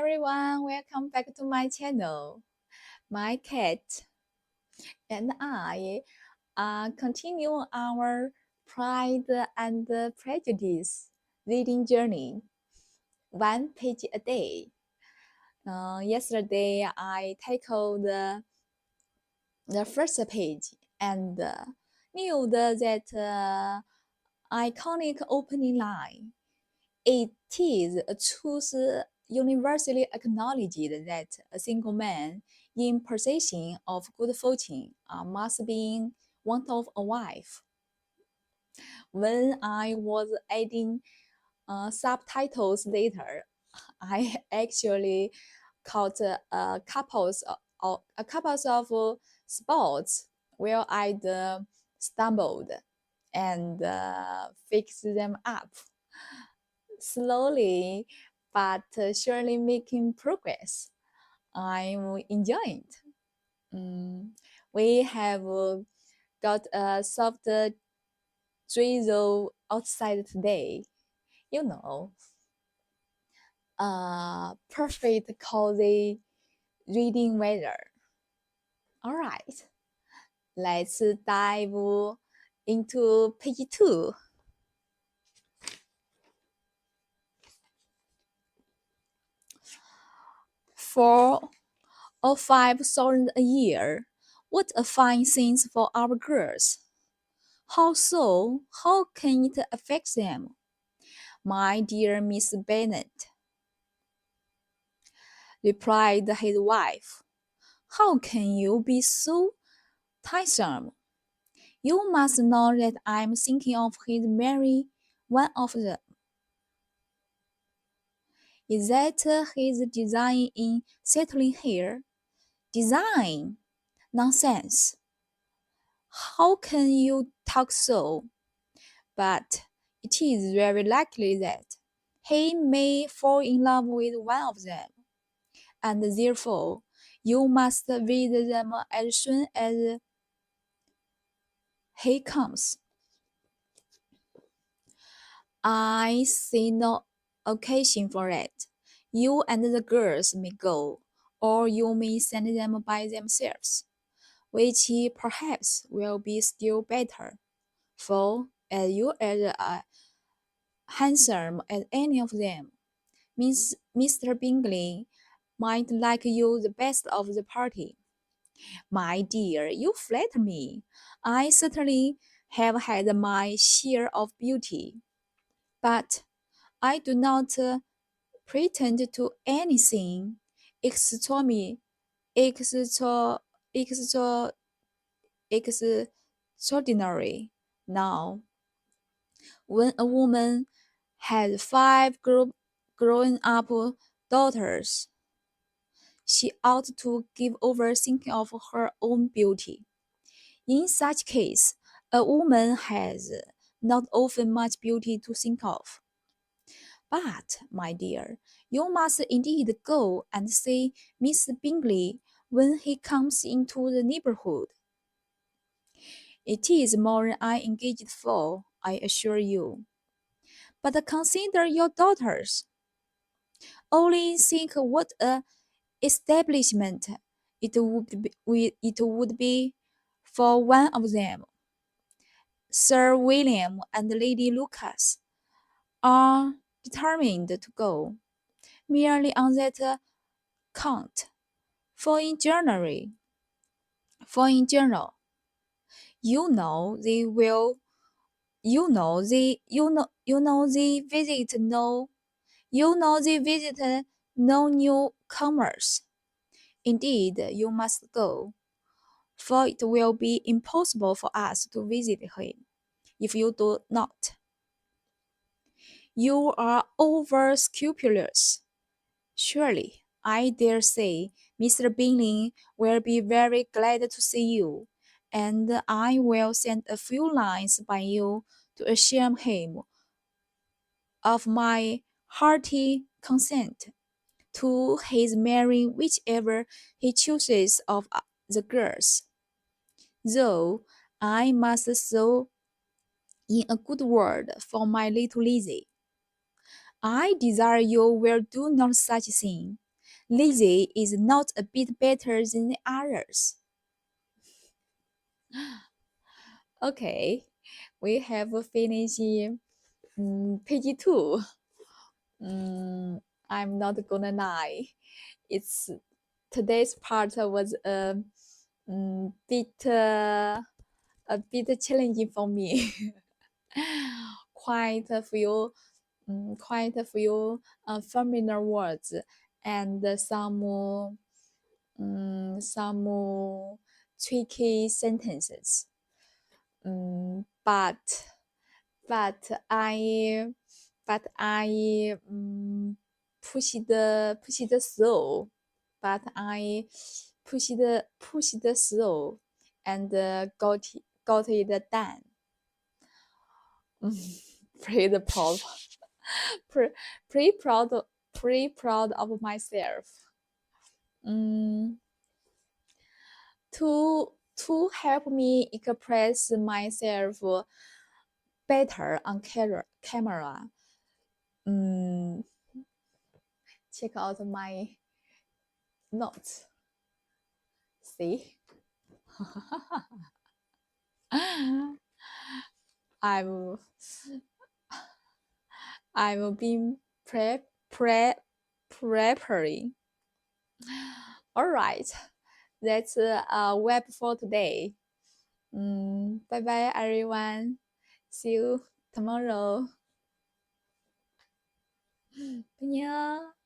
everyone, welcome back to my channel. My cat and I continue our Pride and Prejudice reading journey, one page a day. Yesterday, I tackled the first page and knew that iconic opening line. It is a truth universally acknowledged that a single man in possession of good fortune must be in want of a wife. When I was adding subtitles later, I actually caught a couple of spots where I'd stumbled and fixed them up slowly but surely making progress. I'm enjoying it. We have got a soft drizzle outside today. You know, perfect cozy reading weather. All right, let's dive into page 2. 4 or 5,000 a year. What a fine thing for our girls. How so? How can it affect them? My dear Miss Bennet, replied his wife, how can you be so tiresome? You must know that I am thinking of his marrying one of them. Is that his design in settling here? Design? Nonsense. How can you talk so? But it is very likely that he may fall in love with one of them, and therefore you must visit them as soon as he comes. I see no occasion for it. You and the girls may go, or you may send them by themselves, which perhaps will be still better, for as you are handsome as any of them, Mr. Bingley might like you the best of the party. My dear, you flatter me. I certainly have had my share of beauty, but I do not pretend to anything extraordinary. Extra, extra, extraordinary. Now, when a woman has five grown-up daughters, she ought to give over thinking of her own beauty. In such case, a woman has not often much beauty to think of. But, my dear, you must indeed go and see Mr. Bingley when he comes into the neighborhood. It is more than I engaged for, I assure you. But consider your daughters. Only think what a establishment it would be for one of them. Sir William and Lady Lucas are determined to go, merely on that count. For in general, you know they will, you know they visit no newcomers. Indeed, you must go, for it will be impossible for us to visit him if you do not. You are over scrupulous. Surely, I dare say, Mr. Bingley will be very glad to see you, and I will send a few lines by you to assure him of my hearty consent to his marrying whichever he chooses of the girls. Though I must throw in a good word for my little Lizzie. I desire you will do no such thing. Lizzie is not a bit better than the others. Okay, we have finished page 2. I'm not gonna lie. It's today's part was bit a bit challenging for me. quite a few familiar words and some tricky sentences. But I pushed through. But I pushed through and got it done. Pretty proud, pre- pretty proud, pretty proud of myself. Mm, to help me express myself better on camera. Mm, check out my notes. See, I've I've been preparing. All right, that's a web for today. Bye bye, everyone. See you tomorrow. Nhớ.